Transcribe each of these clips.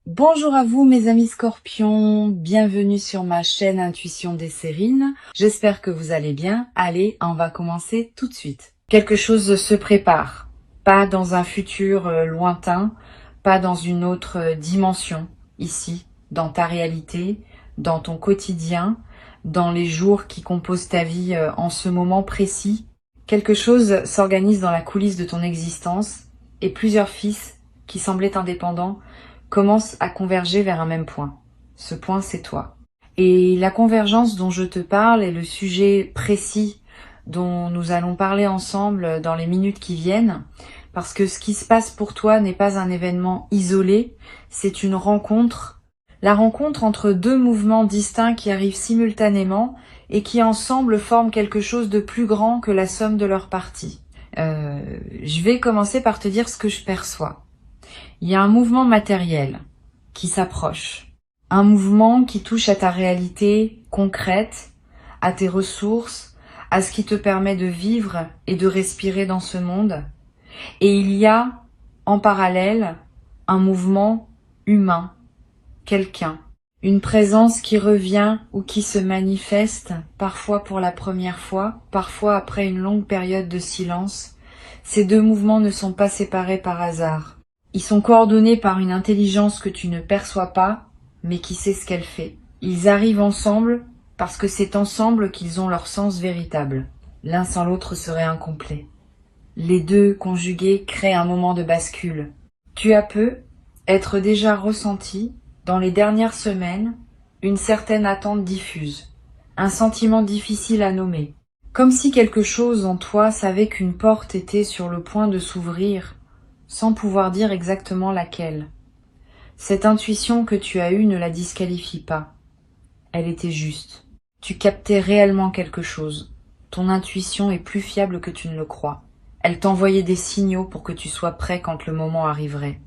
Bonjour à vous mes amis scorpions, bienvenue sur ma chaîne Intuition des Sérines. J'espère que vous allez bien. Allez, on va commencer tout de suite. Quelque chose se prépare, pas dans un futur lointain, pas dans une autre dimension, ici, dans ta réalité, dans ton quotidien, dans les jours qui composent ta vie en ce moment précis. Quelque chose s'organise dans la coulisse de ton existence et plusieurs fils qui semblaient indépendants commencent à converger vers un même point. Ce point, c'est toi. Et la convergence dont je te parle est le sujet précis dont nous allons parler ensemble dans les minutes qui viennent, parce que ce qui se passe pour toi n'est pas un événement isolé, c'est une rencontre. La rencontre entre deux mouvements distincts qui arrivent simultanément et qui ensemble forment quelque chose de plus grand que la somme de leurs parties. Je vais commencer par te dire ce que je perçois. Il y a un mouvement matériel qui s'approche, un mouvement qui touche à ta réalité concrète, à tes ressources, à ce qui te permet de vivre et de respirer dans ce monde. Et il y a, en parallèle, un mouvement humain, quelqu'un, une présence qui revient ou qui se manifeste, parfois pour la première fois, parfois après une longue période de silence. Ces deux mouvements ne sont pas séparés par hasard. Ils sont coordonnés par une intelligence que tu ne perçois pas, mais qui sait ce qu'elle fait. Ils arrivent ensemble parce que c'est ensemble qu'ils ont leur sens véritable. L'un sans l'autre serait incomplet. Les deux conjugués créent un moment de bascule. Tu as peu être déjà ressenti, dans les dernières semaines, une certaine attente diffuse, un sentiment difficile à nommer. Comme si quelque chose en toi savait qu'une porte était sur le point de s'ouvrir, sans pouvoir dire exactement laquelle. Cette intuition que tu as eue ne la disqualifie pas. Elle était juste. Tu captais réellement quelque chose. Ton intuition est plus fiable que tu ne le crois. Elle t'envoyait des signaux pour que tu sois prêt quand le moment arriverait.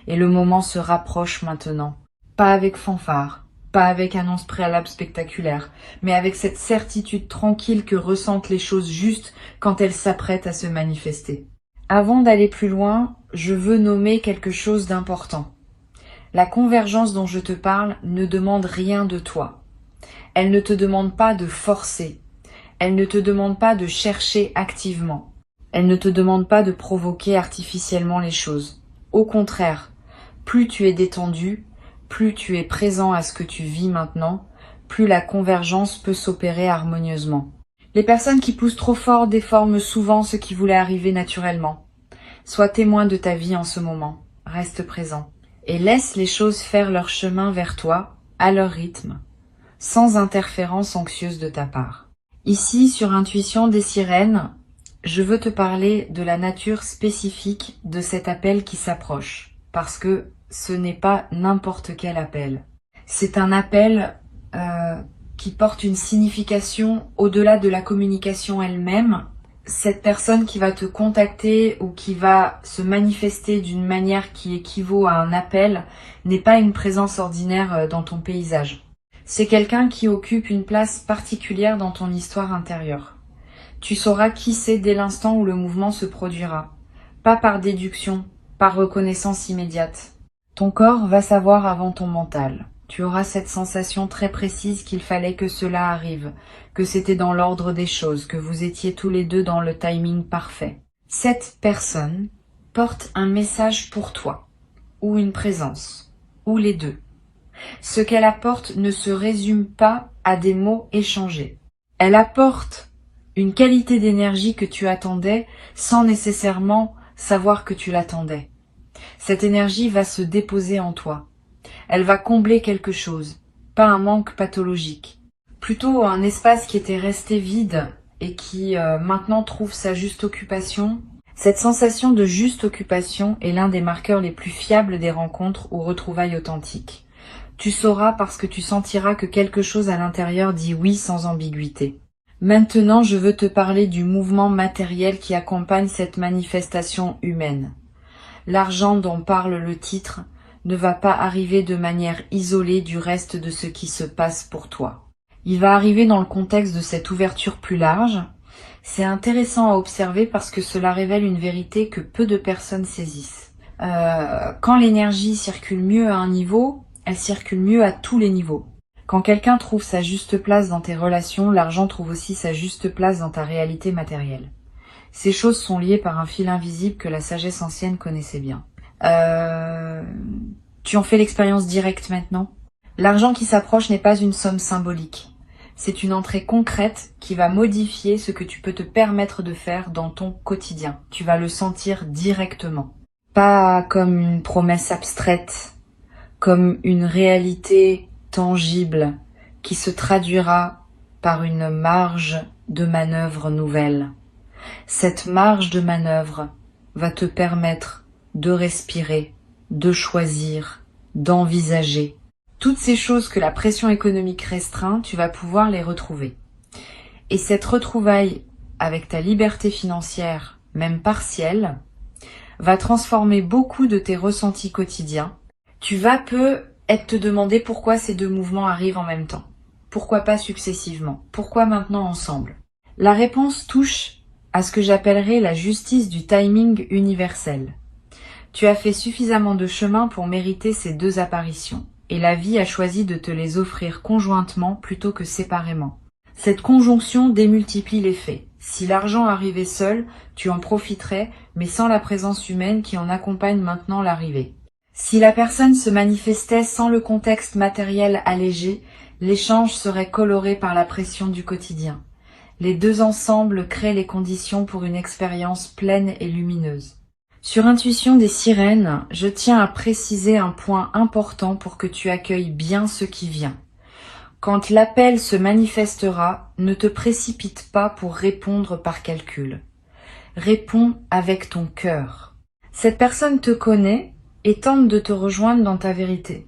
Et le moment se rapproche maintenant. Pas avec fanfare, pas avec annonce préalable spectaculaire, mais avec cette certitude tranquille que ressentent les choses justes quand elles s'apprêtent à se manifester. Avant d'aller plus loin, je veux nommer quelque chose d'important. La convergence dont je te parle ne demande rien de toi. Elle ne te demande pas de forcer. Elle ne te demande pas de chercher activement. Elle ne te demande pas de provoquer artificiellement les choses. Au contraire, plus tu es détendu, plus tu es présent à ce que tu vis maintenant, plus la convergence peut s'opérer harmonieusement. Les personnes qui poussent trop fort déforment souvent ce qui voulait arriver naturellement. Sois témoin de ta vie en ce moment, reste présent, et laisse les choses faire leur chemin vers toi, à leur rythme, sans interférence anxieuse de ta part. Ici, sur Intuition des Sirènes, je veux te parler de la nature spécifique de cet appel qui s'approche, parce que ce n'est pas n'importe quel appel. C'est un appel qui porte une signification au-delà de la communication elle-même. Cette personne qui va te contacter ou qui va se manifester d'une manière qui équivaut à un appel n'est pas une présence ordinaire dans ton paysage. C'est quelqu'un qui occupe une place particulière dans ton histoire intérieure. Tu sauras qui c'est dès l'instant où le mouvement se produira. Pas par déduction, par reconnaissance immédiate. Ton corps va savoir avant ton mental. Tu auras cette sensation très précise qu'il fallait que cela arrive, que c'était dans l'ordre des choses, que vous étiez tous les deux dans le timing parfait. Cette personne porte un message pour toi, ou une présence, ou les deux. Ce qu'elle apporte ne se résume pas à des mots échangés. Elle apporte une qualité d'énergie que tu attendais sans nécessairement savoir que tu l'attendais. Cette énergie va se déposer en toi. Elle va combler quelque chose, pas un manque pathologique. Plutôt un espace qui était resté vide et qui maintenant trouve sa juste occupation. Cette sensation de juste occupation est l'un des marqueurs les plus fiables des rencontres ou retrouvailles authentiques. Tu sauras parce que tu sentiras que quelque chose à l'intérieur dit oui sans ambiguïté. Maintenant, je veux te parler du mouvement matériel qui accompagne cette manifestation humaine. L'argent dont parle le titre ne va pas arriver de manière isolée du reste de ce qui se passe pour toi. Il va arriver dans le contexte de cette ouverture plus large. C'est intéressant à observer parce que cela révèle une vérité que peu de personnes saisissent. Quand l'énergie circule mieux à un niveau, elle circule mieux à tous les niveaux. Quand quelqu'un trouve sa juste place dans tes relations, l'argent trouve aussi sa juste place dans ta réalité matérielle. Ces choses sont liées par un fil invisible que la sagesse ancienne connaissait bien. Tu en fais l'expérience directe maintenant? L'argent qui s'approche n'est pas une somme symbolique. C'est une entrée concrète qui va modifier ce que tu peux te permettre de faire dans ton quotidien. Tu vas le sentir directement. Pas comme une promesse abstraite, comme une réalité tangible qui se traduira par une marge de manœuvre nouvelle. Cette marge de manœuvre va te permettre de respirer, de choisir, d'envisager. Toutes ces choses que la pression économique restreint, tu vas pouvoir les retrouver. Et cette retrouvaille avec ta liberté financière, même partielle, va transformer beaucoup de tes ressentis quotidiens. Tu vas peut-être te demander pourquoi ces deux mouvements arrivent en même temps. Pourquoi pas successivement? Pourquoi maintenant ensemble? La réponse touche à ce que j'appellerais la justice du timing universel. Tu as fait suffisamment de chemin pour mériter ces deux apparitions, et la vie a choisi de te les offrir conjointement plutôt que séparément. Cette conjonction démultiplie les faits. Si l'argent arrivait seul, tu en profiterais, mais sans la présence humaine qui en accompagne maintenant l'arrivée. Si la personne se manifestait sans le contexte matériel allégé, l'échange serait coloré par la pression du quotidien. Les deux ensemble créent les conditions pour une expérience pleine et lumineuse. Sur Intuition des sirènes, je tiens à préciser un point important pour que tu accueilles bien ce qui vient. Quand l'appel se manifestera, ne te précipite pas pour répondre par calcul. Réponds avec ton cœur. Cette personne te connaît et tente de te rejoindre dans ta vérité.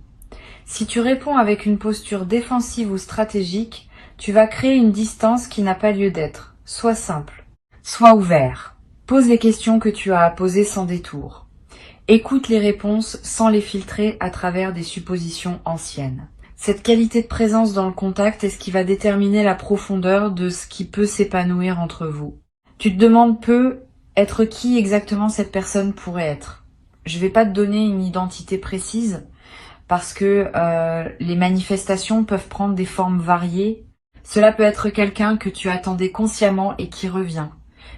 Si tu réponds avec une posture défensive ou stratégique, tu vas créer une distance qui n'a pas lieu d'être. Sois simple, sois ouvert. Pose les questions que tu as à poser sans détour. Écoute les réponses sans les filtrer à travers des suppositions anciennes. Cette qualité de présence dans le contact est ce qui va déterminer la profondeur de ce qui peut s'épanouir entre vous. Tu te demandes être qui exactement cette personne pourrait être. Je vais pas te donner une identité précise parce que les manifestations peuvent prendre des formes variées. Cela peut être quelqu'un que tu attendais consciemment et qui revient.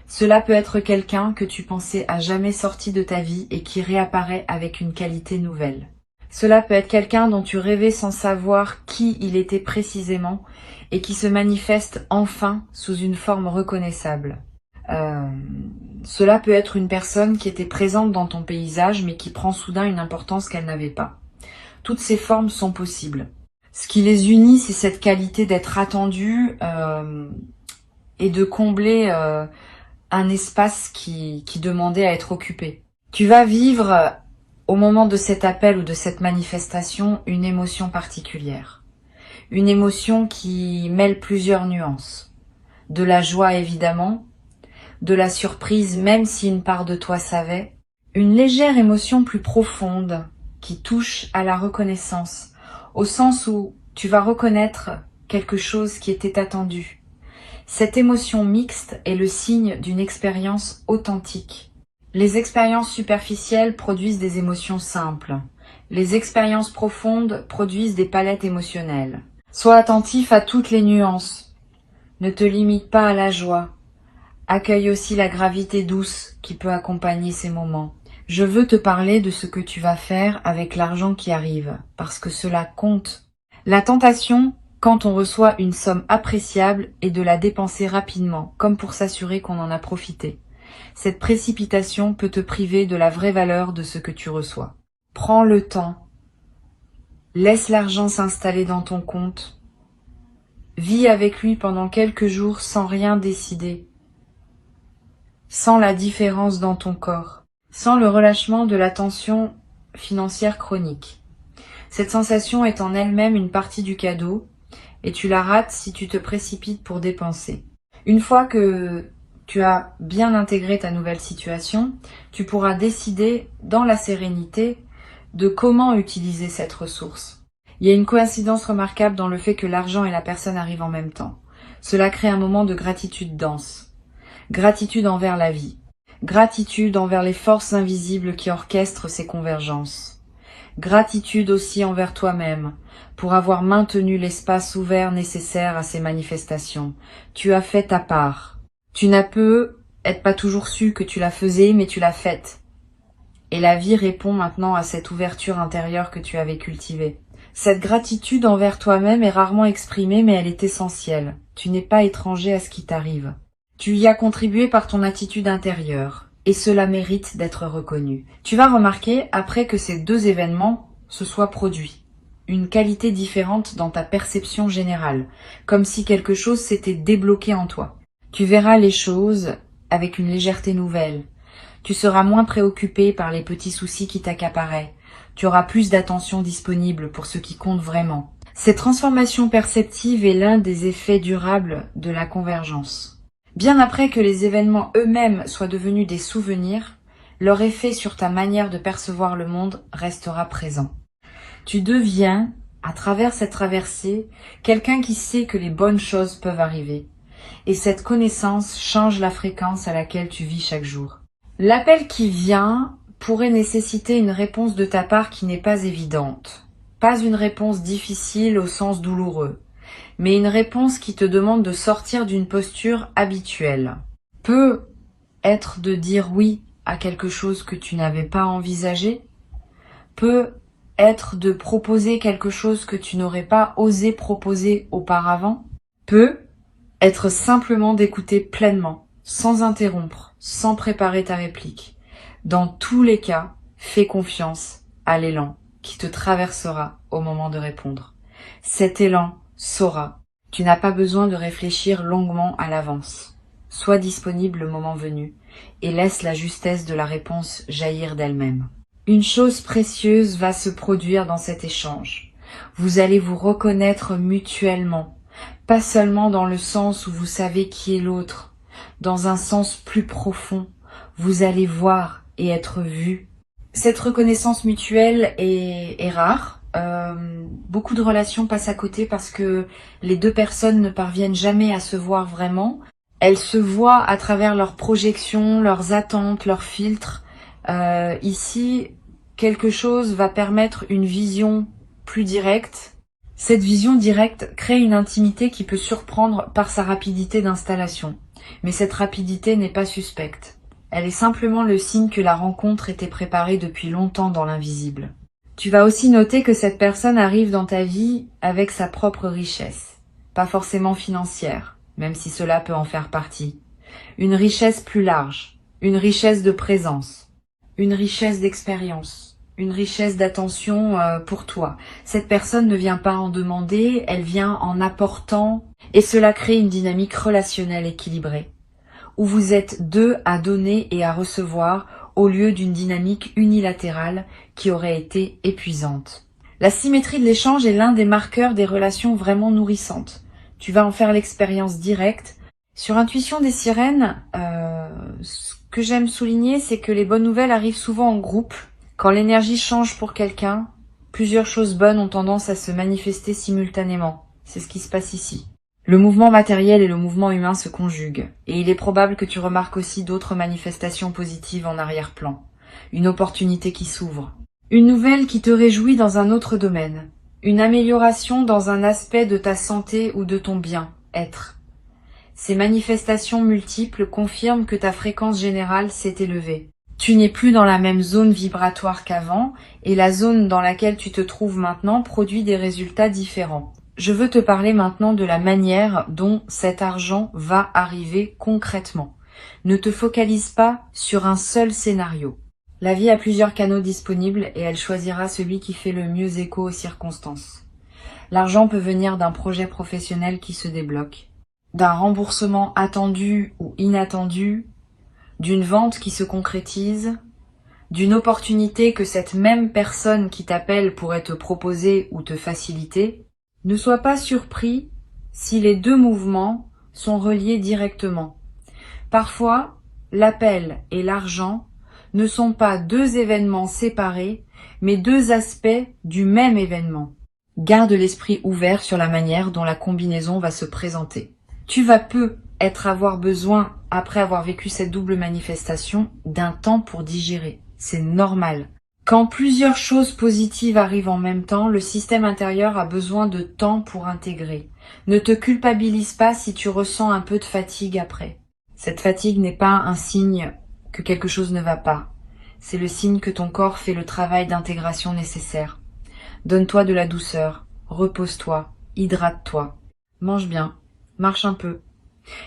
Cela peut être quelqu'un que tu pensais à jamais sorti de ta vie et qui réapparaît avec une qualité nouvelle. Cela peut être quelqu'un dont tu rêvais sans savoir qui il était précisément et qui se manifeste enfin sous une forme reconnaissable. Cela peut être une personne qui était présente dans ton paysage mais qui prend soudain une importance qu'elle n'avait pas. Toutes ces formes sont possibles. Ce qui les unit, c'est cette qualité d'être attendu et de combler un espace qui demandait à être occupé. Tu vas vivre, au moment de cet appel ou de cette manifestation, une émotion particulière. Une émotion qui mêle plusieurs nuances. De la joie évidemment, de la surprise même si une part de toi savait, une légère émotion plus profonde qui touche à la reconnaissance, au sens où tu vas reconnaître quelque chose qui était attendu. Cette émotion mixte est le signe d'une expérience authentique. Les expériences superficielles produisent des émotions simples. Les expériences profondes produisent des palettes émotionnelles. Sois attentif à toutes les nuances. Ne te limite pas à la joie. Accueille aussi la gravité douce qui peut accompagner ces moments. Je veux te parler de ce que tu vas faire avec l'argent qui arrive, parce que cela compte. La tentation, quand on reçoit une somme appréciable, est de la dépenser rapidement, comme pour s'assurer qu'on en a profité. Cette précipitation peut te priver de la vraie valeur de ce que tu reçois. Prends le temps. Laisse l'argent s'installer dans ton compte. Vis avec lui pendant quelques jours sans rien décider. Sans la différence dans ton corps. Sans le relâchement de la tension financière chronique. Cette sensation est en elle-même une partie du cadeau et tu la rates si tu te précipites pour dépenser. Une fois que tu as bien intégré ta nouvelle situation, tu pourras décider dans la sérénité de comment utiliser cette ressource. Il y a une coïncidence remarquable dans le fait que l'argent et la personne arrivent en même temps. Cela crée un moment de gratitude dense. Gratitude envers la vie. Gratitude envers les forces invisibles qui orchestrent ces convergences. Gratitude aussi envers toi-même pour avoir maintenu l'espace ouvert nécessaire à ces manifestations. Tu as fait ta part. Tu n'as peut-être pas toujours su que tu la faisais, mais tu l'as faite. Et la vie répond maintenant à cette ouverture intérieure que tu avais cultivée. Cette gratitude envers toi-même est rarement exprimée, mais elle est essentielle. Tu n'es pas étranger à ce qui t'arrive. Tu y as contribué par ton attitude intérieure, et cela mérite d'être reconnu. Tu vas remarquer, après que ces deux événements se soient produits, une qualité différente dans ta perception générale, comme si quelque chose s'était débloqué en toi. Tu verras les choses avec une légèreté nouvelle. Tu seras moins préoccupé par les petits soucis qui t'accaparaient. Tu auras plus d'attention disponible pour ce qui compte vraiment. Cette transformation perceptive est l'un des effets durables de la convergence. Bien après que les événements eux-mêmes soient devenus des souvenirs, leur effet sur ta manière de percevoir le monde restera présent. Tu deviens, à travers cette traversée, quelqu'un qui sait que les bonnes choses peuvent arriver. Et cette connaissance change la fréquence à laquelle tu vis chaque jour. L'appel qui vient pourrait nécessiter une réponse de ta part qui n'est pas évidente. Pas une réponse difficile au sens douloureux, mais une réponse qui te demande de sortir d'une posture habituelle. Peut être de dire oui à quelque chose que tu n'avais pas envisagé, peut être de proposer quelque chose que tu n'aurais pas osé proposer auparavant, peut être simplement d'écouter pleinement, sans interrompre, sans préparer ta réplique. Dans tous les cas, fais confiance à l'élan qui te traversera au moment de répondre. Cet élan saura. Tu n'as pas besoin de réfléchir longuement à l'avance. Sois disponible le moment venu et laisse la justesse de la réponse jaillir d'elle-même. Une chose précieuse va se produire dans cet échange. Vous allez vous reconnaître mutuellement, pas seulement dans le sens où vous savez qui est l'autre, dans un sens plus profond. Vous allez voir et être vu. Cette reconnaissance mutuelle est rare. Beaucoup de relations passent à côté parce que les deux personnes ne parviennent jamais à se voir vraiment. Elles se voient à travers leurs projections, leurs attentes, leurs filtres. Ici, quelque chose va permettre une vision plus directe. Cette vision directe crée une intimité qui peut surprendre par sa rapidité d'installation. Mais cette rapidité n'est pas suspecte. Elle est simplement le signe que la rencontre était préparée depuis longtemps dans l'invisible. Tu vas aussi noter que cette personne arrive dans ta vie avec sa propre richesse. Pas forcément financière, même si cela peut en faire partie. Une richesse plus large, une richesse de présence, une richesse d'expérience, une richesse d'attention pour toi. Cette personne ne vient pas en demander, elle vient en apportant, et cela crée une dynamique relationnelle équilibrée, où vous êtes deux à donner et à recevoir au lieu d'une dynamique unilatérale qui aurait été épuisante. La symétrie de l'échange est l'un des marqueurs des relations vraiment nourrissantes. Tu vas en faire l'expérience directe. Sur Intuition des sirènes, ce que j'aime souligner, c'est que les bonnes nouvelles arrivent souvent en groupe. Quand l'énergie change pour quelqu'un, plusieurs choses bonnes ont tendance à se manifester simultanément. C'est ce qui se passe ici. Le mouvement matériel et le mouvement humain se conjuguent, et il est probable que tu remarques aussi d'autres manifestations positives en arrière-plan. Une opportunité qui s'ouvre. Une nouvelle qui te réjouit dans un autre domaine. Une amélioration dans un aspect de ta santé ou de ton bien-être. Ces manifestations multiples confirment que ta fréquence générale s'est élevée. Tu n'es plus dans la même zone vibratoire qu'avant, et la zone dans laquelle tu te trouves maintenant produit des résultats différents. Je veux te parler maintenant de la manière dont cet argent va arriver concrètement. Ne te focalise pas sur un seul scénario. La vie a plusieurs canaux disponibles et elle choisira celui qui fait le mieux écho aux circonstances. L'argent peut venir d'un projet professionnel qui se débloque, d'un remboursement attendu ou inattendu, d'une vente qui se concrétise, d'une opportunité que cette même personne qui t'appelle pourrait te proposer ou te faciliter. Ne sois pas surpris si les deux mouvements sont reliés directement. Parfois, l'appel et l'argent ne sont pas deux événements séparés, mais deux aspects du même événement. Garde l'esprit ouvert sur la manière dont la combinaison va se présenter. Tu vas peu avoir besoin, après avoir vécu cette double manifestation, d'un temps pour digérer. C'est normal. Quand plusieurs choses positives arrivent en même temps, le système intérieur a besoin de temps pour intégrer. Ne te culpabilise pas si tu ressens un peu de fatigue après. Cette fatigue n'est pas un signe que quelque chose ne va pas. C'est le signe que ton corps fait le travail d'intégration nécessaire. Donne-toi de la douceur, repose-toi, hydrate-toi, mange bien, marche un peu.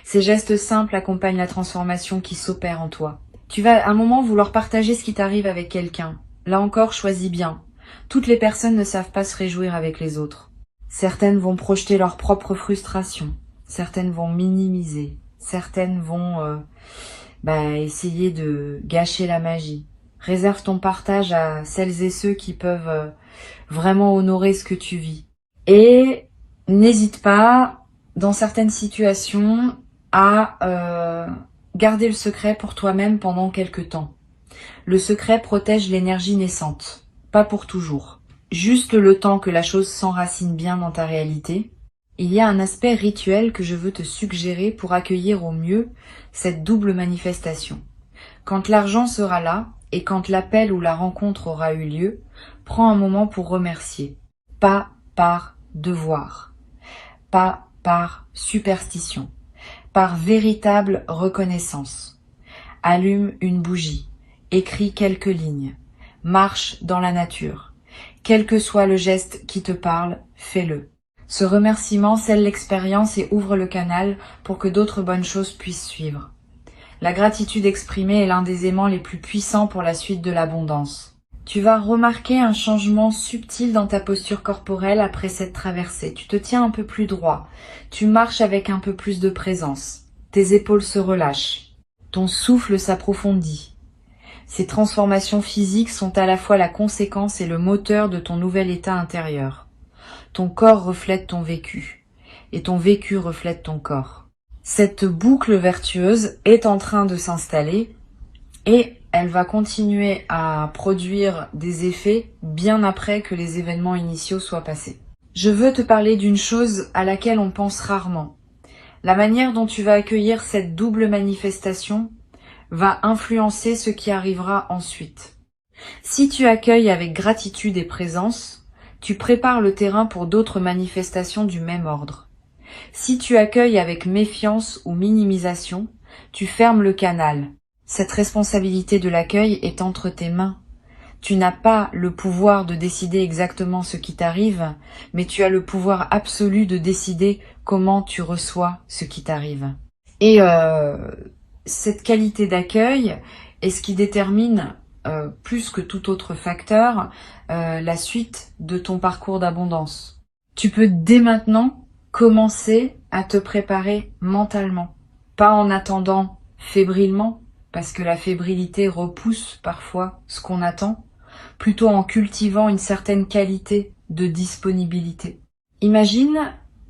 Ces gestes simples accompagnent la transformation qui s'opère en toi. Tu vas à un moment vouloir partager ce qui t'arrive avec quelqu'un. Là encore, choisis bien. Toutes les personnes ne savent pas se réjouir avec les autres. Certaines vont projeter leur propre frustration. Certaines vont minimiser. Certaines vont essayer de gâcher la magie. Réserve ton partage à celles et ceux qui peuvent vraiment honorer ce que tu vis. Et n'hésite pas, dans certaines situations, à garder le secret pour toi-même pendant quelque temps. Le secret protège l'énergie naissante, pas pour toujours. Juste le temps que la chose s'enracine bien dans ta réalité. Il y a un aspect rituel que je veux te suggérer pour accueillir au mieux cette double manifestation. Quand l'argent sera là, et quand l'appel ou la rencontre aura eu lieu, prends un moment pour remercier. Pas par devoir, pas par superstition, par véritable reconnaissance. Allume une bougie, écris quelques lignes, marche dans la nature. Quel que soit le geste qui te parle, fais-le. Ce remerciement scelle l'expérience et ouvre le canal pour que d'autres bonnes choses puissent suivre. La gratitude exprimée est l'un des aimants les plus puissants pour la suite de l'abondance. Tu vas remarquer un changement subtil dans ta posture corporelle après cette traversée. Tu te tiens un peu plus droit. Tu marches avec un peu plus de présence. Tes épaules se relâchent. Ton souffle s'approfondit. Ces transformations physiques sont à la fois la conséquence et le moteur de ton nouvel état intérieur. Ton corps reflète ton vécu, et ton vécu reflète ton corps. Cette boucle vertueuse est en train de s'installer et elle va continuer à produire des effets bien après que les événements initiaux soient passés. Je veux te parler d'une chose à laquelle on pense rarement. La manière dont tu vas accueillir cette double manifestation va influencer ce qui arrivera ensuite. Si tu accueilles avec gratitude et présence, tu prépares le terrain pour d'autres manifestations du même ordre. Si tu accueilles avec méfiance ou minimisation, tu fermes le canal. Cette responsabilité de l'accueil est entre tes mains. Tu n'as pas le pouvoir de décider exactement ce qui t'arrive, mais tu as le pouvoir absolu de décider comment tu reçois ce qui t'arrive. Et cette qualité d'accueil est ce qui détermine, plus que tout autre facteur, la suite de ton parcours d'abondance. Tu peux dès maintenant commencer à te préparer mentalement, pas en attendant fébrilement, parce que la fébrilité repousse parfois ce qu'on attend, plutôt en cultivant une certaine qualité de disponibilité. Imagine,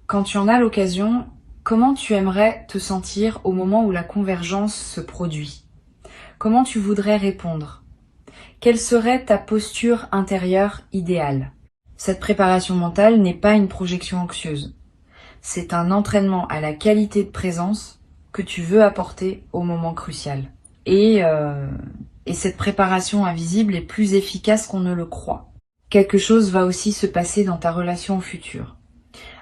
quand tu en as l'occasion, comment tu aimerais te sentir au moment où la convergence se produit. Comment tu voudrais répondre? Quelle serait ta posture intérieure idéale? Cette préparation mentale n'est pas une projection anxieuse. C'est un entraînement à la qualité de présence que tu veux apporter au moment crucial. Et cette préparation invisible est plus efficace qu'on ne le croit. Quelque chose va aussi se passer dans ta relation au futur.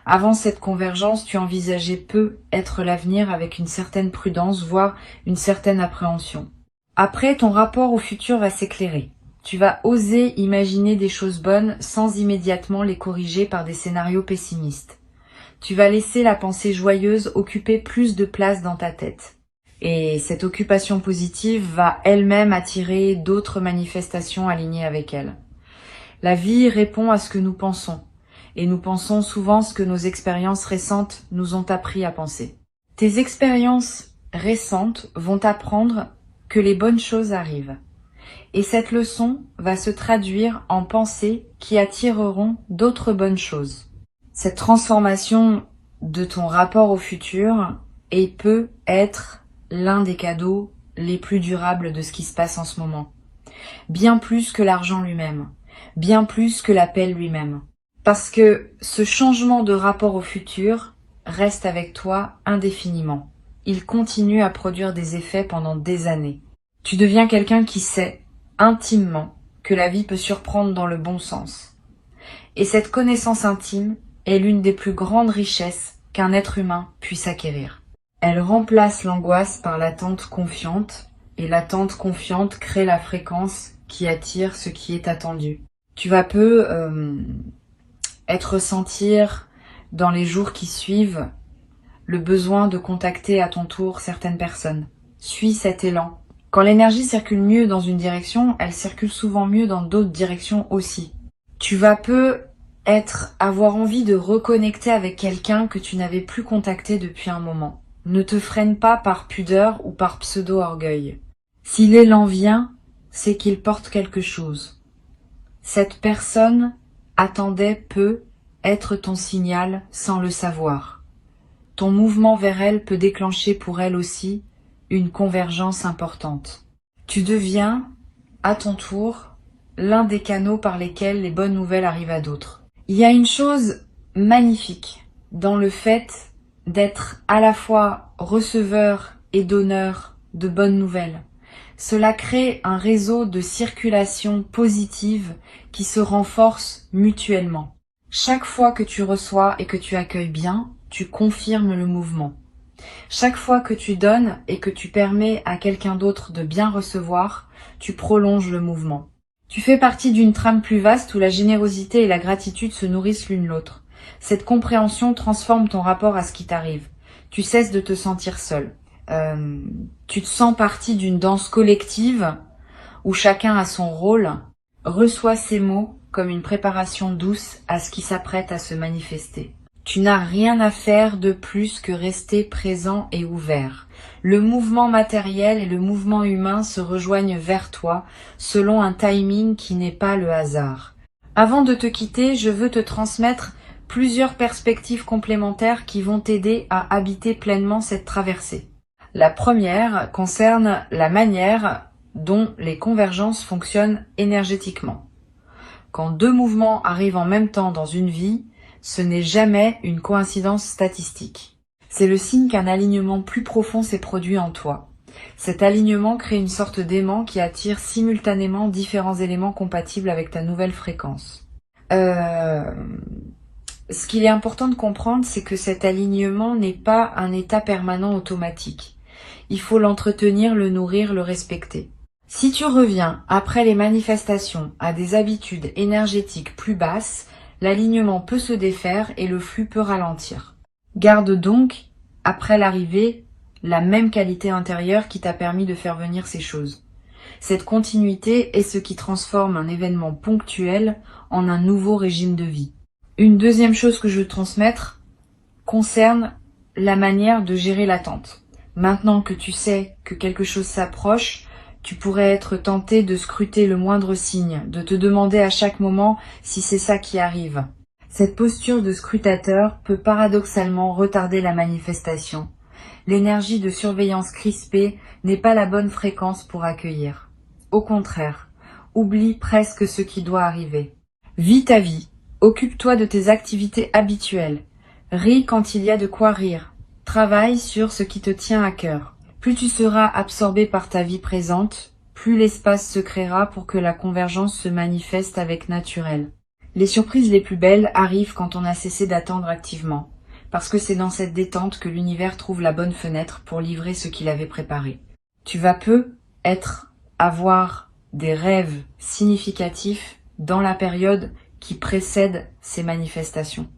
Avant cette convergence, tu envisageais peu être l'avenir avec une certaine prudence, voire une certaine appréhension. Après, ton rapport au futur va s'éclairer. Tu vas oser imaginer des choses bonnes sans immédiatement les corriger par des scénarios pessimistes. Tu vas laisser la pensée joyeuse occuper plus de place dans ta tête. Et cette occupation positive va elle-même attirer d'autres manifestations alignées avec elle. La vie répond à ce que nous pensons, et nous pensons souvent ce que nos expériences récentes nous ont appris à penser. Tes expériences récentes vont t'apprendre que les bonnes choses arrivent. Et cette leçon va se traduire en pensées qui attireront d'autres bonnes choses. Cette transformation de ton rapport au futur peut être l'un des cadeaux les plus durables de ce qui se passe en ce moment. Bien plus que l'argent lui-même, bien plus que l'appel lui-même. Parce que ce changement de rapport au futur reste avec toi indéfiniment. il continue à produire des effets pendant des années. Tu deviens quelqu'un qui sait, intimement, que la vie peut surprendre dans le bon sens. Et cette connaissance intime est l'une des plus grandes richesses qu'un être humain puisse acquérir. Elle remplace l'angoisse par l'attente confiante, et l'attente confiante crée la fréquence qui attire ce qui est attendu. Tu vas peu ressentir dans les jours qui suivent le besoin de contacter à ton tour certaines personnes. Suis cet élan. Quand l'énergie circule mieux dans une direction, elle circule souvent mieux dans d'autres directions aussi. Tu vas peu avoir envie de reconnecter avec quelqu'un que tu n'avais plus contacté depuis un moment. Ne te freine pas par pudeur ou par pseudo-orgueil. Si l'élan vient, c'est qu'il porte quelque chose. Cette personne attendait peut être ton signal sans le savoir. Ton mouvement vers elle peut déclencher pour elle aussi une convergence importante. Tu deviens, à ton tour, l'un des canaux par lesquels les bonnes nouvelles arrivent à d'autres. Il y a une chose magnifique dans le fait d'être à la fois receveur et donneur de bonnes nouvelles. Cela crée un réseau de circulation positive qui se renforce mutuellement. Chaque fois que tu reçois et que tu accueilles bien, tu confirmes le mouvement. Chaque fois que tu donnes et que tu permets à quelqu'un d'autre de bien recevoir, tu prolonges le mouvement. Tu fais partie d'une trame plus vaste où la générosité et la gratitude se nourrissent l'une l'autre. Cette compréhension transforme ton rapport à ce qui t'arrive. Tu cesses de te sentir seul. Tu te sens partie d'une danse collective où chacun a son rôle. Reçois ces mots comme une préparation douce à ce qui s'apprête à se manifester. Tu n'as rien à faire de plus que rester présent et ouvert. Le mouvement matériel et le mouvement humain se rejoignent vers toi selon un timing qui n'est pas le hasard. Avant de te quitter, je veux te transmettre plusieurs perspectives complémentaires qui vont t'aider à habiter pleinement cette traversée. La première concerne la manière dont les convergences fonctionnent énergétiquement. Quand deux mouvements arrivent en même temps dans une vie, ce n'est jamais une coïncidence statistique. C'est le signe qu'un alignement plus profond s'est produit en toi. Cet alignement crée une sorte d'aimant qui attire simultanément différents éléments compatibles avec ta nouvelle fréquence. Ce qu'il est important de comprendre, c'est que cet alignement n'est pas un état permanent automatique. Il faut l'entretenir, le nourrir, le respecter. Si tu reviens après les manifestations à des habitudes énergétiques plus basses, l'alignement peut se défaire et le flux peut ralentir. Garde donc, après l'arrivée, la même qualité intérieure qui t'a permis de faire venir ces choses. Cette continuité est ce qui transforme un événement ponctuel en un nouveau régime de vie. Une deuxième chose que je veux transmettre concerne la manière de gérer l'attente. Maintenant que tu sais que quelque chose s'approche, tu pourrais être tenté de scruter le moindre signe, de te demander à chaque moment si c'est ça qui arrive. Cette posture de scrutateur peut paradoxalement retarder la manifestation. L'énergie de surveillance crispée n'est pas la bonne fréquence pour accueillir. Au contraire, oublie presque ce qui doit arriver. Vis ta vie, occupe-toi de tes activités habituelles, ris quand il y a de quoi rire, travaille sur ce qui te tient à cœur. Plus tu seras absorbé par ta vie présente, plus l'espace se créera pour que la convergence se manifeste avec naturel. Les surprises les plus belles arrivent quand on a cessé d'attendre activement, parce que c'est dans cette détente que l'univers trouve la bonne fenêtre pour livrer ce qu'il avait préparé. Tu vas peu avoir des rêves significatifs dans la période qui précède ces manifestations.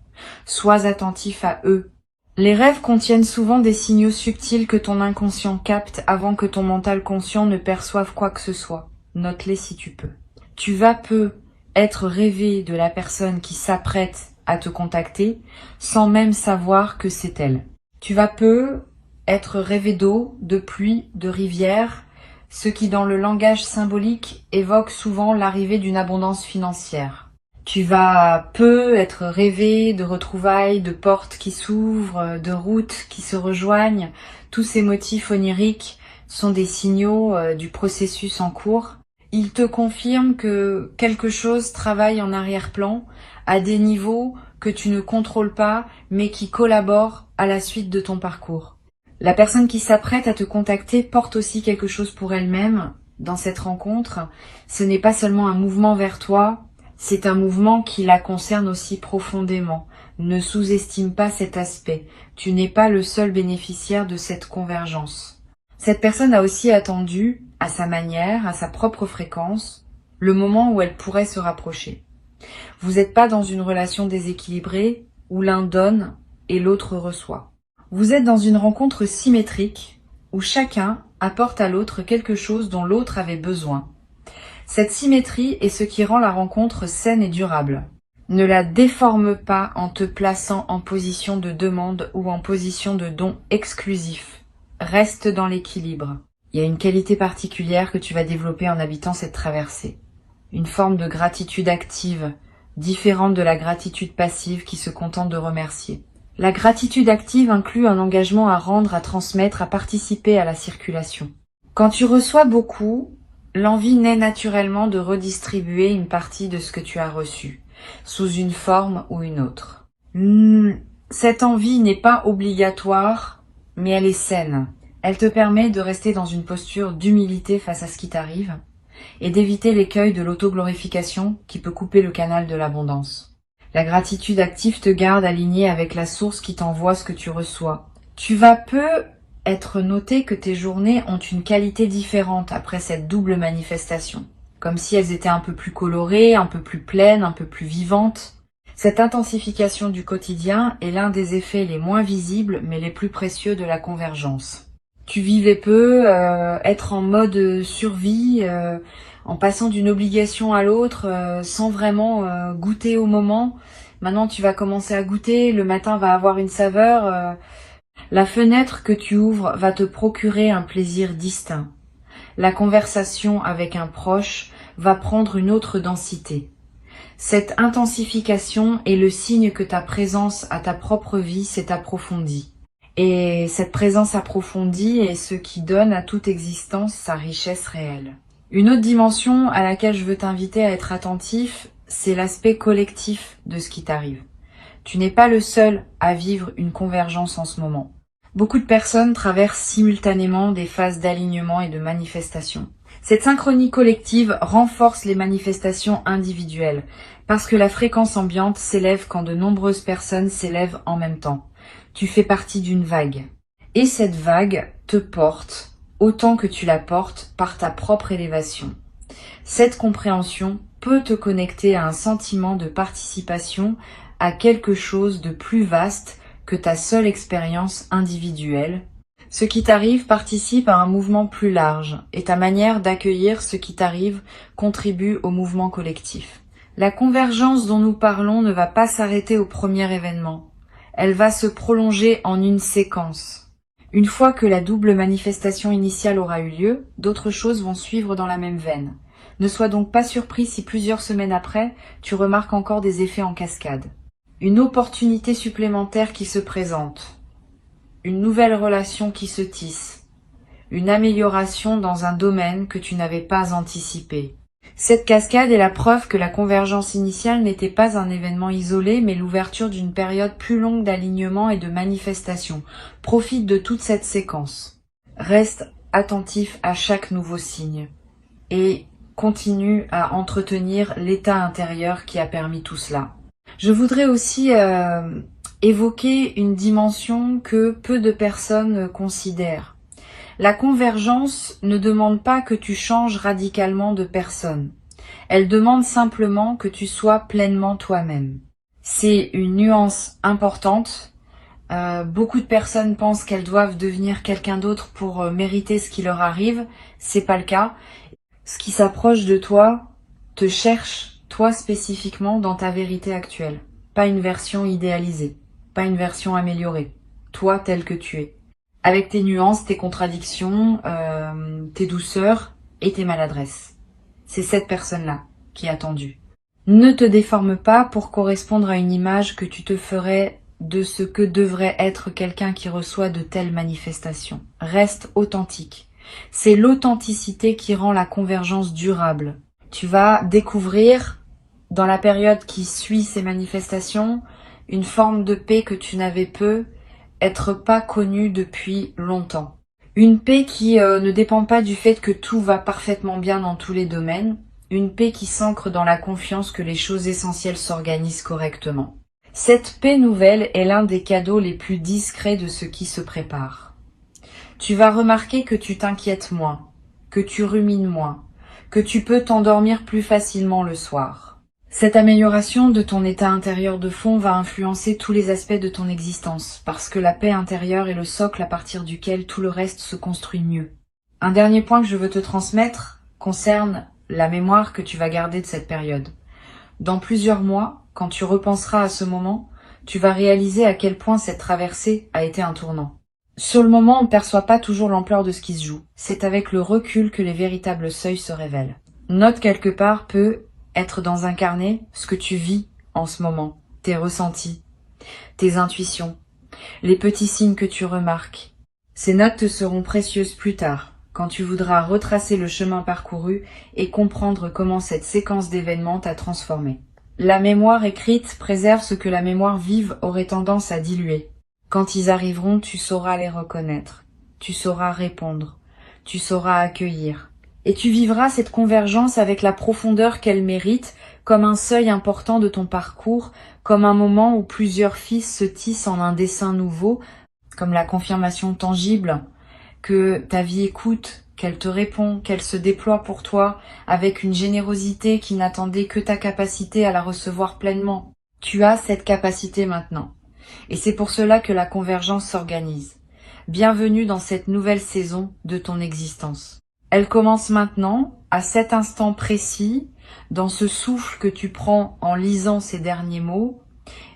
Sois attentif à eux. Les rêves contiennent souvent des signaux subtils que ton inconscient capte avant que ton mental conscient ne perçoive quoi que ce soit. Note-les si tu peux. Tu vas peu être rêvé de la personne qui s'apprête à te contacter sans même savoir que c'est elle. Tu vas peu être rêvé d'eau, de pluie, de rivière, ce qui dans le langage symbolique évoque souvent l'arrivée d'une abondance financière. Tu vas peu être rêvé de retrouvailles, de portes qui s'ouvrent, de routes qui se rejoignent. Tous ces motifs oniriques sont des signaux du processus en cours. Ils te confirment que quelque chose travaille en arrière-plan à des niveaux que tu ne contrôles pas mais qui collaborent à la suite de ton parcours. La personne qui s'apprête à te contacter porte aussi quelque chose pour elle-même dans cette rencontre. Ce n'est pas seulement un mouvement vers toi, c'est un mouvement qui la concerne aussi profondément. Ne sous-estime pas cet aspect. Tu n'es pas le seul bénéficiaire de cette convergence. Cette personne a aussi attendu, à sa manière, à sa propre fréquence, le moment où elle pourrait se rapprocher. Vous n'êtes pas dans une relation déséquilibrée où l'un donne et l'autre reçoit. Vous êtes dans une rencontre symétrique où chacun apporte à l'autre quelque chose dont l'autre avait besoin. Cette symétrie est ce qui rend la rencontre saine et durable. Ne la déforme pas en te plaçant en position de demande ou en position de don exclusif. Reste dans l'équilibre. Il y a une qualité particulière que tu vas développer en habitant cette traversée. Une forme de gratitude active, différente de la gratitude passive qui se contente de remercier. La gratitude active inclut un engagement à rendre, à transmettre, à participer à la circulation. Quand tu reçois beaucoup, l'envie naît naturellement de redistribuer une partie de ce que tu as reçu, sous une forme ou une autre. Cette envie n'est pas obligatoire, mais elle est saine. Elle te permet de rester dans une posture d'humilité face à ce qui t'arrive et d'éviter l'écueil de l'autoglorification qui peut couper le canal de l'abondance. La gratitude active te garde aligné avec la source qui t'envoie ce que tu reçois. Tu vas peu être noté que tes journées ont une qualité différente après cette double manifestation, comme si elles étaient un peu plus colorées, un peu plus pleines, un peu plus vivantes. Cette intensification du quotidien est l'un des effets les moins visibles mais les plus précieux de la convergence. Tu vivais peu, être en mode survie, en passant d'une obligation à l'autre, sans vraiment goûter au moment. Maintenant, tu vas commencer à goûter, le matin va avoir une saveur. La fenêtre que tu ouvres va te procurer un plaisir distinct. La conversation avec un proche va prendre une autre densité. Cette intensification est le signe que ta présence à ta propre vie s'est approfondie. Et cette présence approfondie est ce qui donne à toute existence sa richesse réelle. Une autre dimension à laquelle je veux t'inviter à être attentif, c'est l'aspect collectif de ce qui t'arrive. Tu n'es pas le seul à vivre une convergence en ce moment. Beaucoup de personnes traversent simultanément des phases d'alignement et de manifestation. Cette synchronie collective renforce les manifestations individuelles, parce que la fréquence ambiante s'élève quand de nombreuses personnes s'élèvent en même temps. Tu fais partie d'une vague. Et cette vague te porte autant que tu la portes par ta propre élévation. Cette compréhension peut te connecter à un sentiment de participation à quelque chose de plus vaste que ta seule expérience individuelle. Ce qui t'arrive participe à un mouvement plus large et ta manière d'accueillir ce qui t'arrive contribue au mouvement collectif. La convergence dont nous parlons ne va pas s'arrêter au premier événement. Elle va se prolonger en une séquence. Une fois que la double manifestation initiale aura eu lieu, d'autres choses vont suivre dans la même veine. Ne sois donc pas surpris si plusieurs semaines après, tu remarques encore des effets en cascade. Une opportunité supplémentaire qui se présente. Une nouvelle relation qui se tisse. Une amélioration dans un domaine que tu n'avais pas anticipé. Cette cascade est la preuve que la convergence initiale n'était pas un événement isolé, mais l'ouverture d'une période plus longue d'alignement et de manifestation. Profite de toute cette séquence. Reste attentif à chaque nouveau signe. Et continue à entretenir l'état intérieur qui a permis tout cela. Je voudrais aussi évoquer une dimension que peu de personnes considèrent. La convergence ne demande pas que tu changes radicalement de personne. Elle demande simplement que tu sois pleinement toi-même. C'est une nuance importante. Beaucoup de personnes pensent qu'elles doivent devenir quelqu'un d'autre pour mériter ce qui leur arrive. C'est pas le cas. Ce qui s'approche de toi te cherche, toi spécifiquement, dans ta vérité actuelle. Pas une version idéalisée, pas une version améliorée. Toi tel que tu es. Avec tes nuances, tes contradictions, tes douceurs et tes maladresses. C'est cette personne-là qui est attendue. Ne te déforme pas pour correspondre à une image que tu te ferais de ce que devrait être quelqu'un qui reçoit de telles manifestations. Reste authentique. C'est l'authenticité qui rend la convergence durable. Tu vas découvrir, dans la période qui suit ces manifestations, une forme de paix que tu n'avais peu, être pas connu depuis longtemps. Une paix qui ne dépend pas du fait que tout va parfaitement bien dans tous les domaines, une paix qui s'ancre dans la confiance que les choses essentielles s'organisent correctement. Cette paix nouvelle est l'un des cadeaux les plus discrets de ce qui se prépare. Tu vas remarquer que tu t'inquiètes moins, que tu rumines moins, que tu peux t'endormir plus facilement le soir. Cette amélioration de ton état intérieur de fond va influencer tous les aspects de ton existence, parce que la paix intérieure est le socle à partir duquel tout le reste se construit mieux. Un dernier point que je veux te transmettre concerne la mémoire que tu vas garder de cette période. Dans plusieurs mois, quand tu repenseras à ce moment, tu vas réaliser à quel point cette traversée a été un tournant. Sur le moment, on ne perçoit pas toujours l'ampleur de ce qui se joue. C'est avec le recul que les véritables seuils se révèlent. Note quelque part peut être dans un carnet ce que tu vis en ce moment, tes ressentis, tes intuitions, les petits signes que tu remarques. Ces notes te seront précieuses plus tard, quand tu voudras retracer le chemin parcouru et comprendre comment cette séquence d'événements t'a transformé. La mémoire écrite préserve ce que la mémoire vive aurait tendance à diluer. Quand ils arriveront, tu sauras les reconnaître, tu sauras répondre, tu sauras accueillir. Et tu vivras cette convergence avec la profondeur qu'elle mérite, comme un seuil important de ton parcours, comme un moment où plusieurs fils se tissent en un dessin nouveau, comme la confirmation tangible que ta vie écoute, qu'elle te répond, qu'elle se déploie pour toi avec une générosité qui n'attendait que ta capacité à la recevoir pleinement. Tu as cette capacité maintenant. Et c'est pour cela que la convergence s'organise. Bienvenue dans cette nouvelle saison de ton existence. Elle commence maintenant, à cet instant précis, dans ce souffle que tu prends en lisant ces derniers mots,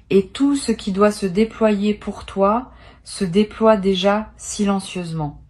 et tout ce qui doit se déployer pour toi se déploie déjà silencieusement.